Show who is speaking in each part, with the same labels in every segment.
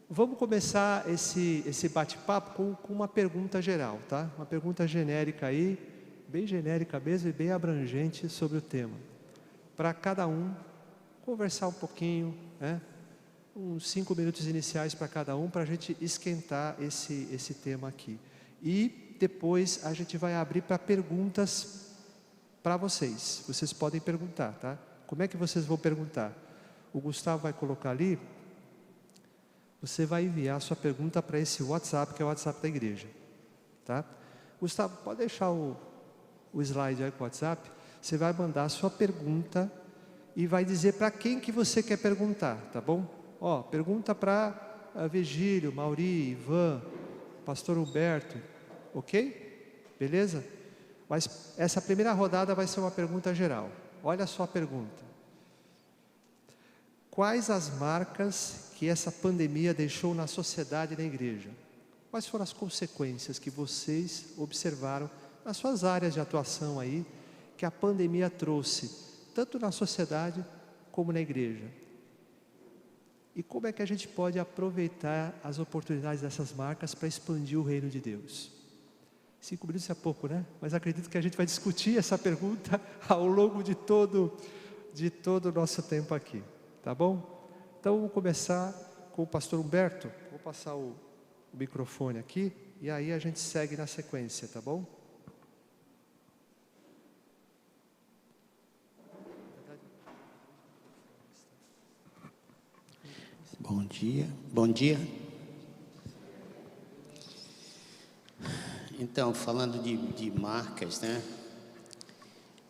Speaker 1: Vamos começar esse bate-papo com uma pergunta geral, tá? Uma pergunta genérica aí, bem genérica mesmo e bem abrangente sobre o tema. Para cada um conversar um pouquinho, né? Uns 5 minutos iniciais para cada um, para a gente esquentar esse tema aqui. E depois a gente vai abrir para perguntas para vocês. Vocês podem perguntar, tá? Como é que vocês vão perguntar? O Gustavo vai colocar ali. Você vai enviar a sua pergunta para esse WhatsApp, que é o WhatsApp da igreja, tá? Gustavo, pode deixar o slide aí com o WhatsApp. Você vai mandar a sua pergunta e vai dizer para quem que você quer perguntar, tá bom? Ó, pergunta para Virgílio, Mauri, Ivan, Pastor Humberto, ok? Beleza? Mas essa primeira rodada vai ser uma pergunta geral. Olha a sua pergunta. Quais as marcas que essa pandemia deixou na sociedade e na igreja? Quais foram as consequências que vocês observaram nas suas áreas de atuação aí, que a pandemia trouxe, tanto na sociedade como na igreja? E como é que a gente pode aproveitar as oportunidades dessas marcas para expandir o reino de Deus? 5 minutos é pouco, né? Mas acredito que a gente vai discutir essa pergunta ao longo de todo o nosso tempo aqui. Tá bom? Então vamos começar com o pastor Humberto. Vou passar o microfone aqui e aí a gente segue na sequência, tá bom?
Speaker 2: Bom dia, bom dia. Então, falando de marcas, né?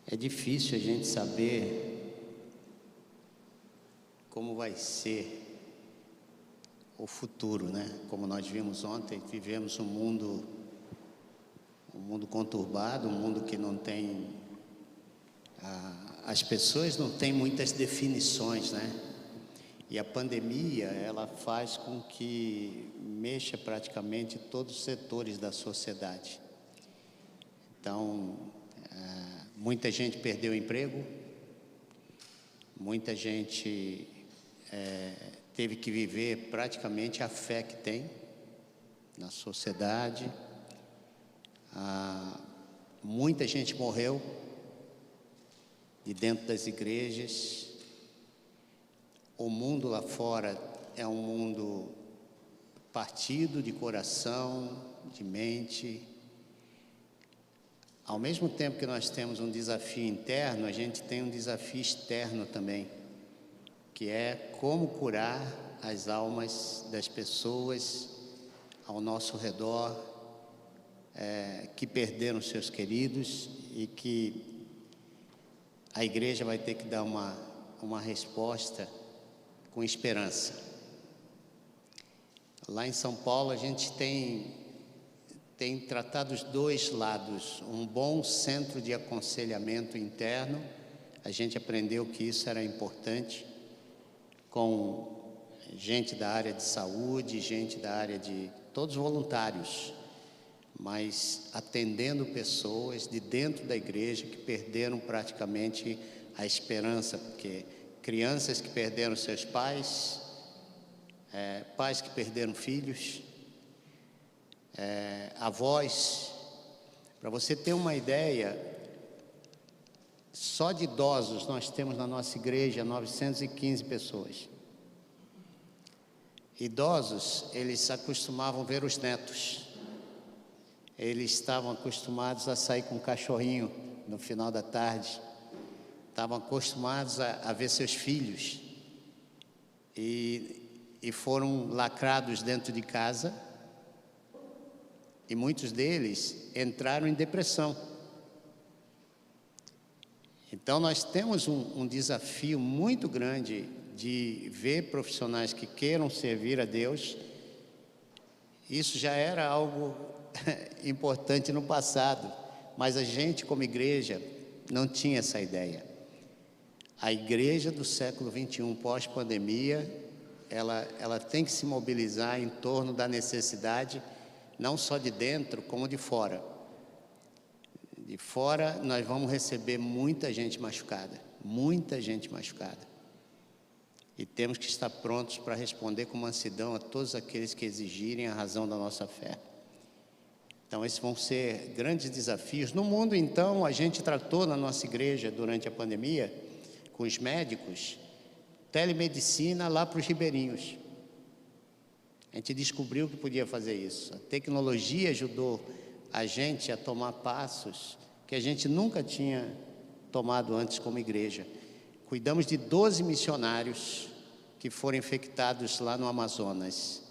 Speaker 2: É difícil a gente saber como vai ser o futuro, né? Como nós vimos ontem, vivemos um mundo conturbado, um mundo que não tem... as pessoas não têm muitas definições, né? E a pandemia, ela faz com que mexa praticamente todos os setores da sociedade. Então, muita gente perdeu o emprego, muita gente teve que viver praticamente a fé que tem na sociedade. Muita gente morreu de dentro das igrejas. O mundo lá fora é um mundo partido de coração, de mente. Ao mesmo tempo que nós temos um desafio interno, a gente tem um desafio externo também, que é como curar as almas das pessoas ao nosso redor, que perderam seus queridos e que a igreja vai ter que dar uma resposta com esperança. Lá em São Paulo a gente tem tratado os dois lados, um bom centro de aconselhamento interno. A gente aprendeu que isso era importante, com gente da área de saúde, gente da área de... todos voluntários, mas atendendo pessoas de dentro da igreja que perderam praticamente a esperança, porque crianças que perderam seus pais, pais que perderam filhos, avós. Para você ter uma ideia, só de idosos nós temos na nossa igreja 915 pessoas. Idosos, eles acostumavam ver os netos. Eles estavam acostumados a sair com um cachorrinho no final da tarde. Estavam acostumados a ver seus filhos. E foram lacrados dentro de casa. E muitos deles entraram em depressão. Então nós temos um desafio muito grande de ver profissionais que queiram servir a Deus. Isso já era algo importante no passado, mas a gente como igreja não tinha essa ideia. A igreja do século 21 pós-pandemia, ela tem que se mobilizar em torno da necessidade, não só de dentro, como de fora. De fora, nós vamos receber muita gente machucada, muita gente machucada. e temos que estar prontos para responder com mansidão a todos aqueles que exigirem a razão da nossa fé. Então, esses vão ser grandes desafios. No mundo, então, a gente tratou na nossa igreja, durante a pandemia, com os médicos, telemedicina lá para os ribeirinhos. A gente descobriu que podia fazer isso. A tecnologia ajudou a gente a tomar passos que a gente nunca tinha tomado antes como igreja. Cuidamos de 12 missionários que foram infectados lá no Amazonas,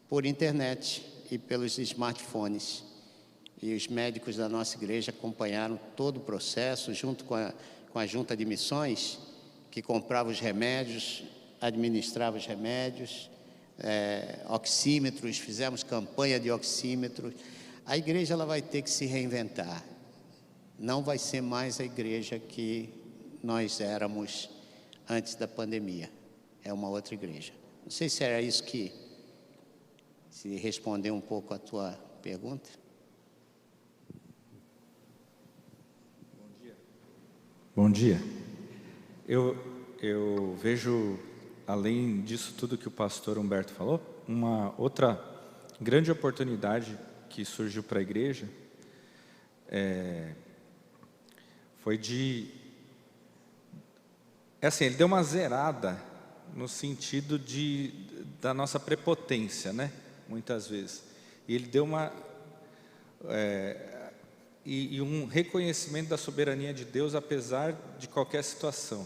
Speaker 2: por internet e pelos smartphones. E os médicos da nossa igreja acompanharam todo o processo, junto com a junta de missões, que comprava os remédios, administrava os remédios, oxímetros, fizemos campanha de oxímetros. A igreja ela vai ter que se reinventar. Não vai ser mais a igreja que nós éramos antes da pandemia. É uma outra igreja. Não sei se era isso que... Se responder um pouco a tua pergunta.
Speaker 3: Bom dia. Eu vejo, além disso tudo que o pastor Humberto falou, uma outra grande oportunidade que surgiu para a igreja foi assim, ele deu uma zerada no sentido da nossa prepotência, né? Muitas vezes. E ele deu um reconhecimento da soberania de Deus, apesar de qualquer situação.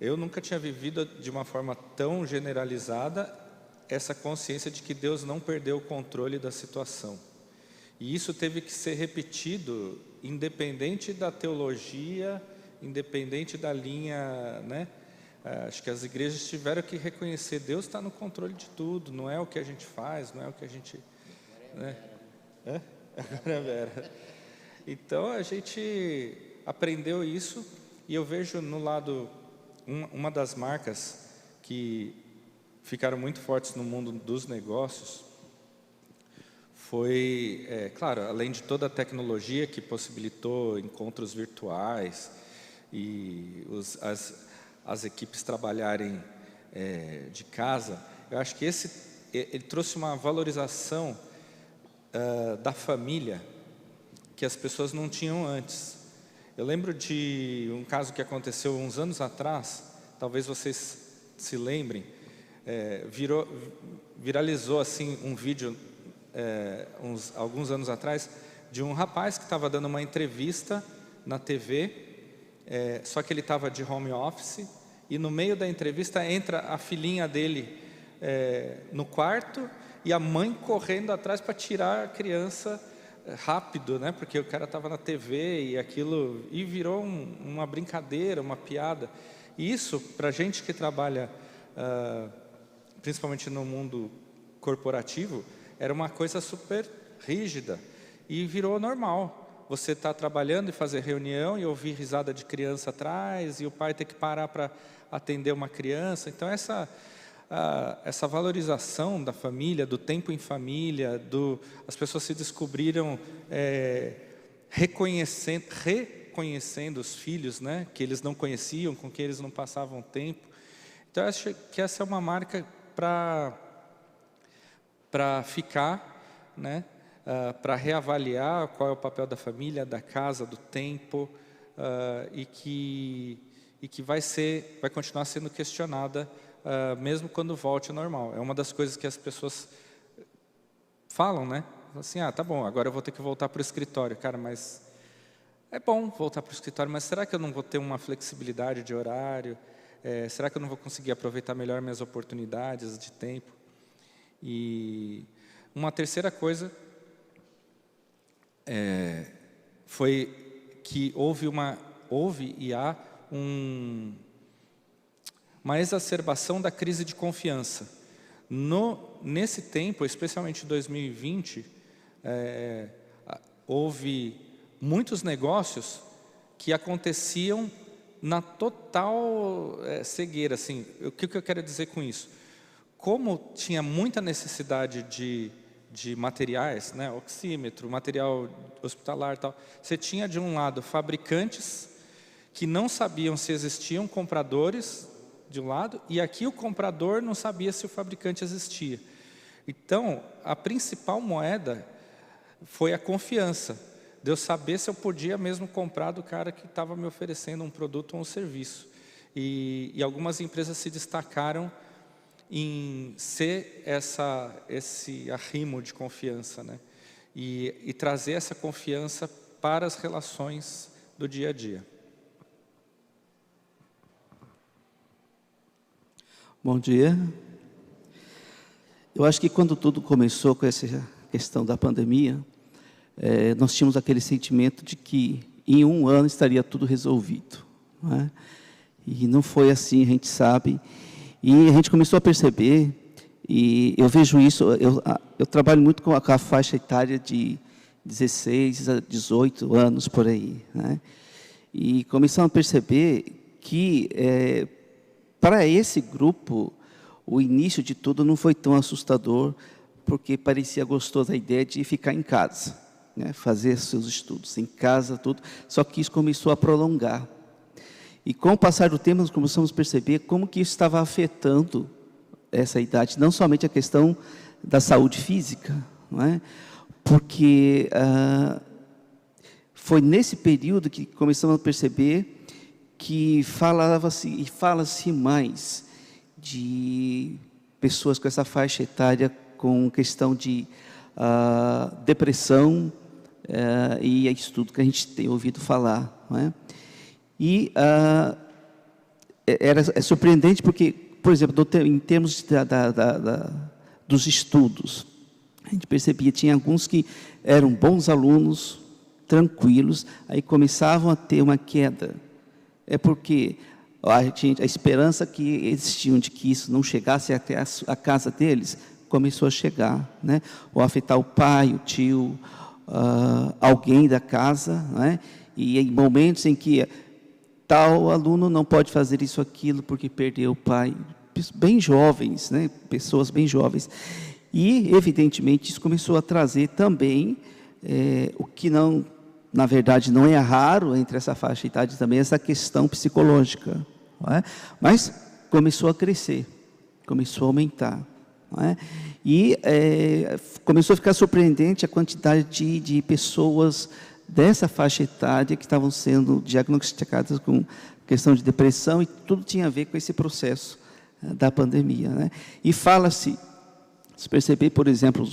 Speaker 3: Eu nunca tinha vivido de uma forma tão generalizada essa consciência de que Deus não perdeu o controle da situação. E isso teve que ser repetido, independente da teologia, independente da linha, né? Acho que as igrejas tiveram que reconhecer, Deus está no controle de tudo, não é o que a gente faz, não é o que a gente... Né? Agora é Vera. Então a gente aprendeu isso, e eu vejo no lado, uma das marcas que ficaram muito fortes no mundo dos negócios, foi, claro, além de toda a tecnologia que possibilitou encontros virtuais, e as equipes trabalharem de casa, eu acho que ele trouxe uma valorização da família que as pessoas não tinham antes. Eu lembro de um caso que aconteceu uns anos atrás, talvez vocês se lembrem, viralizou assim um vídeo alguns anos atrás, de um rapaz que estava dando uma entrevista na TV, só que ele estava de home office, e no meio da entrevista entra a filhinha dele no quarto, e a mãe correndo atrás para tirar a criança rápido, né? Porque o cara estava na TV e virou uma brincadeira, uma piada. E isso, para a gente que trabalha, principalmente no mundo corporativo, era uma coisa super rígida, e virou normal. Você está trabalhando e fazer reunião e ouvir risada de criança atrás, e o pai ter que parar para atender uma criança. Então essa valorização da família, do tempo em família, as pessoas se descobriram reconhecendo os filhos, né, que eles não conheciam, com quem eles não passavam tempo. Então eu acho que essa é uma marca para ficar, né, para reavaliar qual é o papel da família, da casa, do tempo, e que vai continuar sendo questionada, mesmo quando volte ao normal. É uma das coisas que as pessoas falam, né? Assim, tá bom, agora eu vou ter que voltar para o escritório. Cara, mas é bom voltar para o escritório, mas será que eu não vou ter uma flexibilidade de horário? Será que eu não vou conseguir aproveitar melhor minhas oportunidades de tempo? E uma terceira coisa foi que houve e há uma exacerbação da crise de confiança. Nesse tempo, especialmente em 2020, houve muitos negócios que aconteciam na total cegueira. Assim, o que eu quero dizer com isso? Como tinha muita necessidade de materiais, né, oxímetro, material hospitalar e tal, você tinha de um lado fabricantes que não sabiam se existiam compradores de um lado, e aqui o comprador não sabia se o fabricante existia. Então, a principal moeda foi a confiança, de eu saber se eu podia mesmo comprar do cara que estava me oferecendo um produto ou um serviço. E algumas empresas se destacaram em ser esse arrimo de confiança, né? E trazer essa confiança para as relações do dia a dia.
Speaker 4: Bom dia. Eu acho que quando tudo começou com essa questão da pandemia, nós tínhamos aquele sentimento de que em um ano estaria tudo resolvido, não é? E não foi assim, a gente sabe. E a gente começou a perceber, e eu vejo isso, eu trabalho muito com a faixa etária de 16 a 18 anos, por aí, né? E começamos a perceber que, para esse grupo, o início de tudo não foi tão assustador, porque parecia gostosa a ideia de ficar em casa, né? Fazer seus estudos em casa, tudo. Só que isso começou a prolongar. E com o passar do tempo, nós começamos a perceber como que isso estava afetando essa idade, não somente a questão da saúde física, não é? Porque foi nesse período que começamos a perceber que falava-se e fala-se mais de pessoas com essa faixa etária com questão de depressão e é isso tudo que a gente tem ouvido falar, não é? E é surpreendente porque, por exemplo, em termos dos estudos, a gente percebia, tinha alguns que eram bons alunos, tranquilos, aí começavam a ter uma queda. É porque a esperança que eles tinham de que isso não chegasse até a casa deles, começou a chegar, né? Ou afetar o pai, o tio, alguém da casa, né? E em momentos em que tal aluno não pode fazer isso, aquilo, porque perdeu o pai, bem jovens, né? Pessoas bem jovens. E, evidentemente, isso começou a trazer também, o que não, na verdade, não é raro entre essa faixa etária também, essa questão psicológica, não é? Mas começou a crescer, começou a aumentar, não é? E começou a ficar surpreendente a quantidade de pessoas dessa faixa etária que estavam sendo diagnosticadas com questão de depressão, e tudo tinha a ver com esse processo da pandemia, né? E fala-se, se perceber, por exemplo,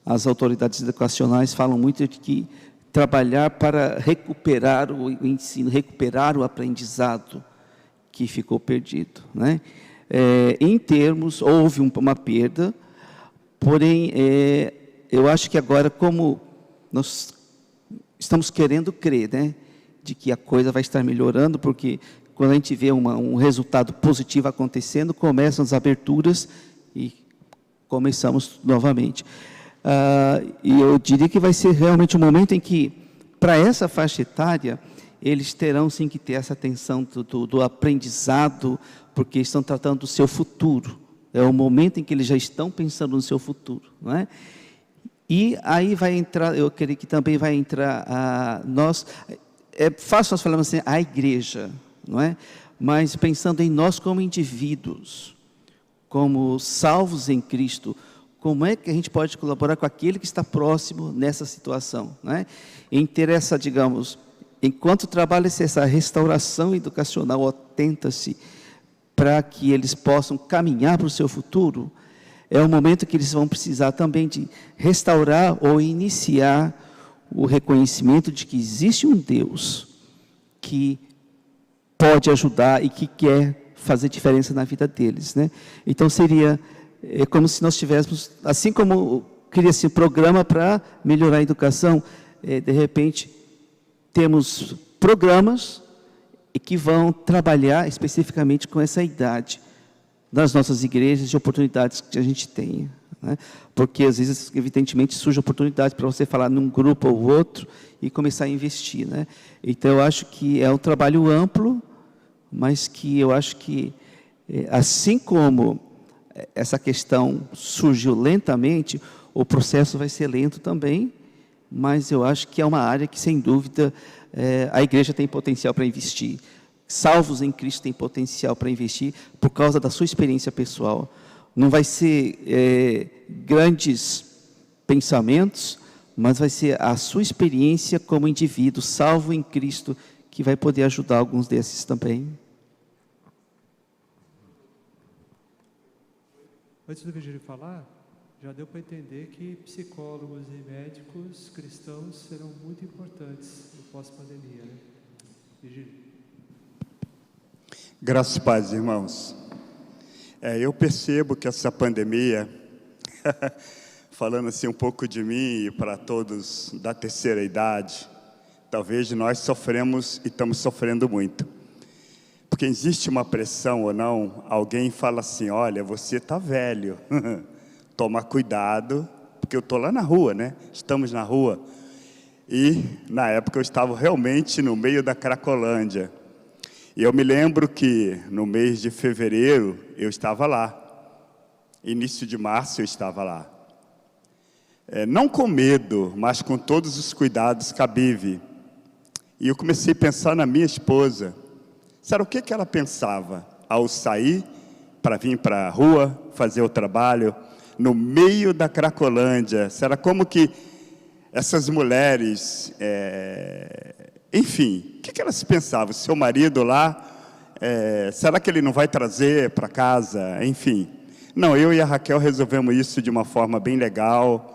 Speaker 4: as autoridades educacionais falam muito de que trabalhar para recuperar o ensino, recuperar o aprendizado que ficou perdido, né? Em termos, houve uma perda, porém, eu acho que agora, como nós estamos querendo crer, né, de que a coisa vai estar melhorando, porque quando a gente vê um resultado positivo acontecendo, começam as aberturas e começamos novamente. E eu diria que vai ser realmente um momento em que, para essa faixa etária, eles terão sim que ter essa atenção do aprendizado, porque estão tratando do seu futuro. É o momento em que eles já estão pensando no seu futuro, não é? E aí vai entrar, eu creio que também vai entrar é fácil nós falarmos assim, a igreja, não é? Mas pensando em nós como indivíduos, como salvos em Cristo, como é que a gente pode colaborar com aquele que está próximo nessa situação, não é? Em ter essa, digamos, enquanto trabalha-se essa restauração educacional, tenta-se para que eles possam caminhar para o seu futuro, é o momento que eles vão precisar também de restaurar ou iniciar o reconhecimento de que existe um Deus que pode ajudar e que quer fazer diferença na vida deles, né? Então seria como se nós tivéssemos, assim como cria-se um programa para melhorar a educação, de repente temos programas que vão trabalhar especificamente com essa idade nas nossas igrejas, de oportunidades que a gente tenha, né? Porque às vezes, evidentemente, surge oportunidade para você falar num grupo ou outro e começar a investir, né? Então, eu acho que é um trabalho amplo, mas que eu acho que, assim como essa questão surgiu lentamente, o processo vai ser lento também, mas eu acho que é uma área que, sem dúvida, a igreja tem potencial para investir. salvos em Cristo têm potencial para investir por causa da sua experiência pessoal. Não vai ser grandes pensamentos, mas vai ser a sua experiência como indivíduo salvo em Cristo que vai poder ajudar alguns desses também.
Speaker 1: Antes do Virgílio falar, já deu para entender que psicólogos e médicos cristãos serão muito importantes no pós-pandemia, né? Virgílio.
Speaker 5: Graças e paz, irmãos. Eu percebo que essa pandemia, falando assim um pouco de mim e para todos da terceira idade, talvez nós sofremos e estamos sofrendo muito. Porque existe uma pressão ou não, alguém fala assim, olha, você está velho, toma cuidado, porque eu estou lá na rua, né? Estamos na rua. E, na época, eu estava realmente no meio da Cracolândia. E eu me lembro que, no mês de fevereiro, eu estava lá. Início de março, eu estava lá. Não com medo, mas com todos os cuidados cabíveis. E eu comecei a pensar na minha esposa. Sabe o que ela pensava ao sair para vir para a rua, fazer o trabalho, no meio da Cracolândia? Será como que essas mulheres, enfim, o que elas pensavam? Seu marido lá, será que ele não vai trazer para casa? Enfim. Não, eu e a Raquel resolvemos isso de uma forma bem legal.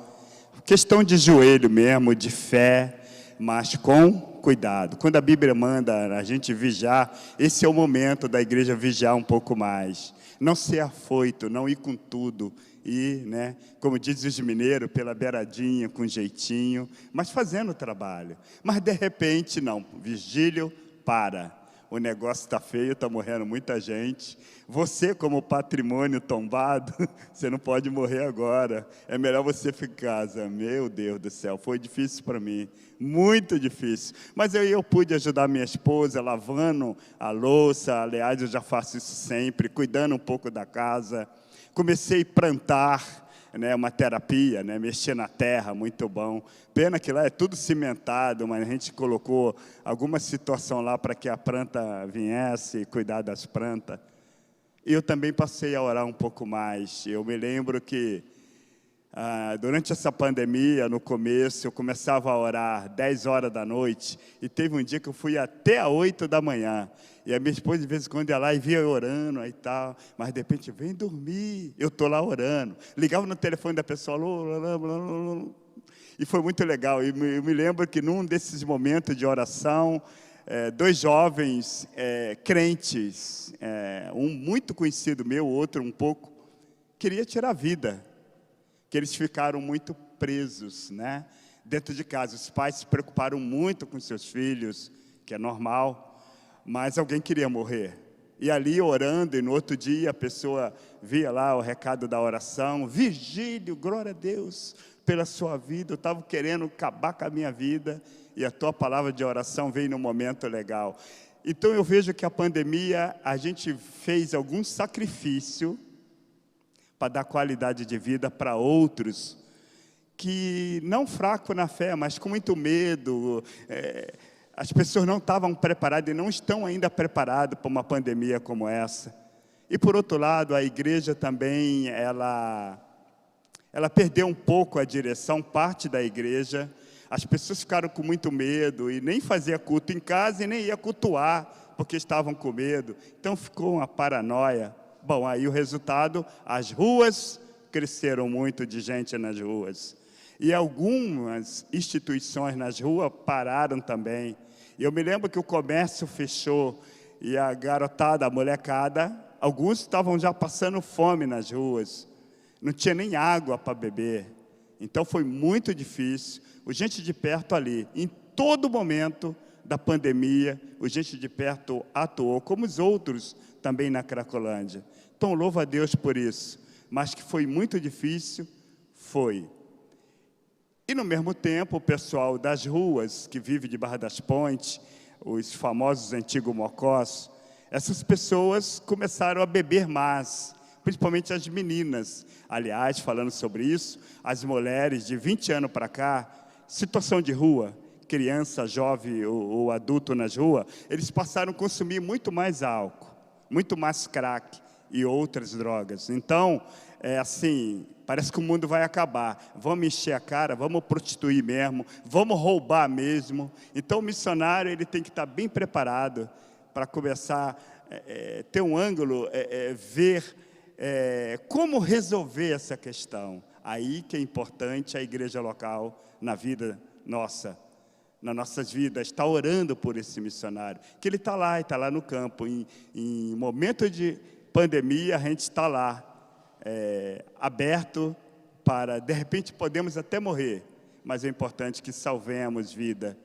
Speaker 5: Questão de joelho mesmo, de fé, mas com cuidado. Quando a Bíblia manda a gente vigiar, esse é o momento da igreja vigiar um pouco mais. Não ser afoito, não ir com tudo. Ir, né, como dizem os mineiros, pela beiradinha, com jeitinho, mas fazendo o trabalho. Mas, de repente, não. Virgílio, para. O negócio está feio, está morrendo muita gente. Você, como patrimônio tombado, você não pode morrer agora. É melhor você ficar em casa. Meu Deus do céu, foi difícil para mim. Muito difícil. Mas eu pude ajudar minha esposa, lavando a louça. Aliás, eu já faço isso sempre, cuidando um pouco da casa. Comecei a plantar, né, uma terapia, né, mexer na terra, muito bom. Pena que lá é tudo cimentado, mas a gente colocou alguma situação lá para que a planta viesse, cuidar das plantas. E eu também passei a orar um pouco mais. Eu me lembro que, durante essa pandemia, no começo, eu começava a orar 10 horas da noite, e teve um dia que eu fui até às 8 da manhã. E a minha esposa, de vez em quando, ia lá e via eu orando e tal, mas de repente, vem dormir, eu estou lá orando. Ligava no telefone da pessoa, e foi muito legal. E eu me lembro que num desses momentos de oração, 2 jovens crentes, um muito conhecido meu, outro um pouco, queria tirar a vida, que eles ficaram muito presos, né, dentro de casa. Os pais se preocuparam muito com seus filhos, que é normal, mas alguém queria morrer. E ali orando, e no outro dia a pessoa via lá o recado da oração, Virgílio, glória a Deus pela sua vida, eu estava querendo acabar com a minha vida, e a tua palavra de oração veio num momento legal. Então eu vejo que a pandemia, a gente fez algum sacrifício para dar qualidade de vida para outros, que não fraco na fé, mas com muito medo. As pessoas não estavam preparadas e não estão ainda preparadas para uma pandemia como essa. E, por outro lado, a igreja também, ela perdeu um pouco a direção, parte da igreja. As pessoas ficaram com muito medo e nem fazia culto em casa e nem ia cultuar, porque estavam com medo. Então, ficou uma paranoia. Bom, aí o resultado, as ruas cresceram muito de gente nas ruas. E algumas instituições nas ruas pararam também. E eu me lembro que o comércio fechou e a garotada, a molecada, alguns estavam já passando fome nas ruas. Não tinha nem água para beber. Então foi muito difícil. O Gente de Perto ali, em todo momento da pandemia, o Gente de Perto atuou, como os outros também na Cracolândia. Então louvo a Deus por isso. Mas que foi muito difícil, foi. E, no mesmo tempo, o pessoal das ruas, que vive de Barra das Pontes, os famosos antigos mocós, essas pessoas começaram a beber mais, principalmente as meninas. Aliás, falando sobre isso, as mulheres de 20 anos para cá, situação de rua, criança, jovem ou adulto nas ruas, eles passaram a consumir muito mais álcool, muito mais crack e outras drogas. Então, assim, parece que o mundo vai acabar. Vamos encher a cara, vamos prostituir mesmo, vamos roubar mesmo. Então, o missionário ele tem que estar bem preparado para começar a ter um ângulo, ver como resolver essa questão. Aí que é importante a igreja local na vida nossa, nas nossas vidas, está orando por esse missionário, que ele está lá no campo. Em momento de pandemia, a gente está lá, aberto para, de repente, podemos até morrer, mas é importante que salvemos vida.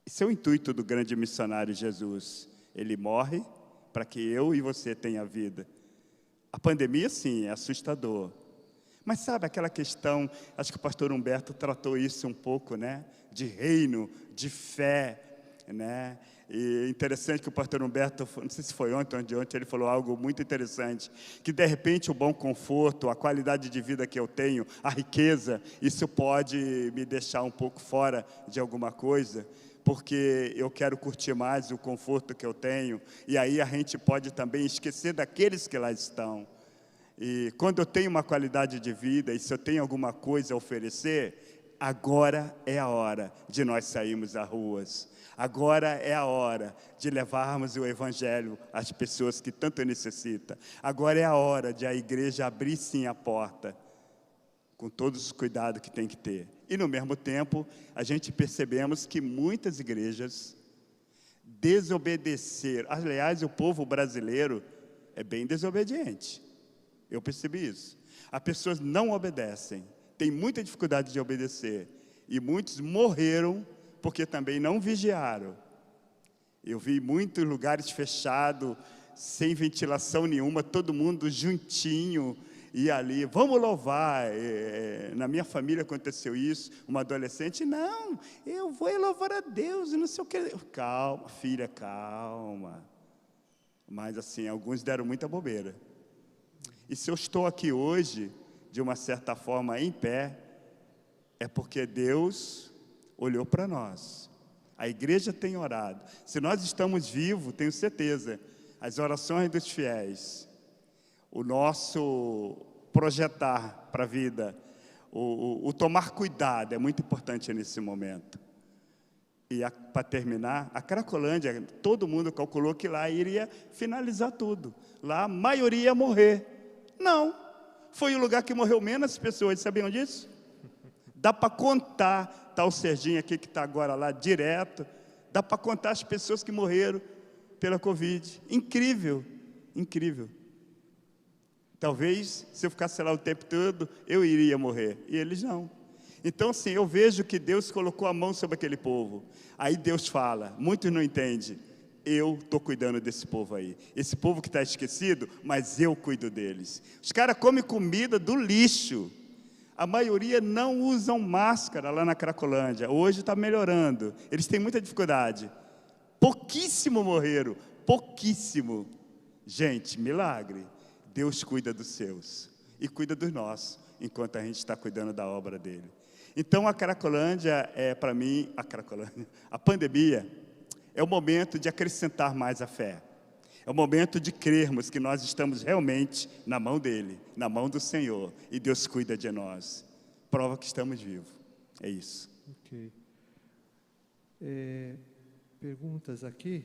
Speaker 5: Esse é o intuito do grande missionário Jesus. Ele morre para que eu e você tenha vida. A pandemia, sim, é assustador. Mas sabe aquela questão, acho que o pastor Humberto tratou isso um pouco, né? De reino, de fé, né? E interessante que o pastor Humberto, não sei se foi ontem ou anteontem, ele falou algo muito interessante, que de repente o bom conforto, a qualidade de vida que eu tenho, a riqueza, isso pode me deixar um pouco fora de alguma coisa, porque eu quero curtir mais o conforto que eu tenho, e aí a gente pode também esquecer daqueles que lá estão. E quando eu tenho uma qualidade de vida, e se eu tenho alguma coisa a oferecer, agora é a hora de nós sairmos às ruas. Agora é a hora de levarmos o Evangelho às pessoas que tanto necessitam. Agora é a hora de a igreja abrir sim a porta, com todos os cuidados que tem que ter. E no mesmo tempo, a gente percebemos que muitas igrejas desobedeceram. Aliás, o povo brasileiro é bem desobediente. Eu percebi isso. As pessoas não obedecem, têm muita dificuldade de obedecer. E muitos morreram porque também não vigiaram. Eu vi muitos lugares fechados, sem ventilação nenhuma, todo mundo juntinho, e ali, vamos louvar. Na minha família aconteceu isso, uma adolescente, não, eu vou louvar a Deus, não sei o que. Calma, filha, calma. Mas assim, alguns deram muita bobeira. E se eu estou aqui hoje, de uma certa forma, em pé, é porque Deus olhou para nós. A igreja tem orado. Se nós estamos vivos, tenho certeza, as orações dos fiéis, o nosso projetar para a vida, o tomar cuidado, é muito importante nesse momento. E para terminar, a Cracolândia, todo mundo calculou que lá iria finalizar tudo. Lá a maioria ia morrer. Não, foi o lugar que morreu menos pessoas, sabiam disso? Dá para contar, está o Serginho aqui que está agora lá direto, dá para contar as pessoas que morreram pela Covid. Incrível, incrível. Talvez, se eu ficasse lá o tempo todo, eu iria morrer, e eles não. Então, assim, eu vejo que Deus colocou a mão sobre aquele povo. Aí Deus fala, muitos não entendem, eu estou cuidando desse povo aí. Esse povo que está esquecido, mas eu cuido deles. Os caras comem comida do lixo. A maioria não usam máscara lá na Cracolândia. Hoje está melhorando. Eles têm muita dificuldade. Pouquíssimo morreram. Pouquíssimo. Gente, milagre. Deus cuida dos seus. E cuida dos nossos, enquanto a gente está cuidando da obra dele. Então a Cracolândia é, para mim, a pandemia é o momento de acrescentar mais a fé. É o momento de crermos que nós estamos realmente na mão dele, na mão do Senhor, e Deus cuida de nós. Prova que estamos vivos. É isso.
Speaker 1: Ok. Perguntas aqui?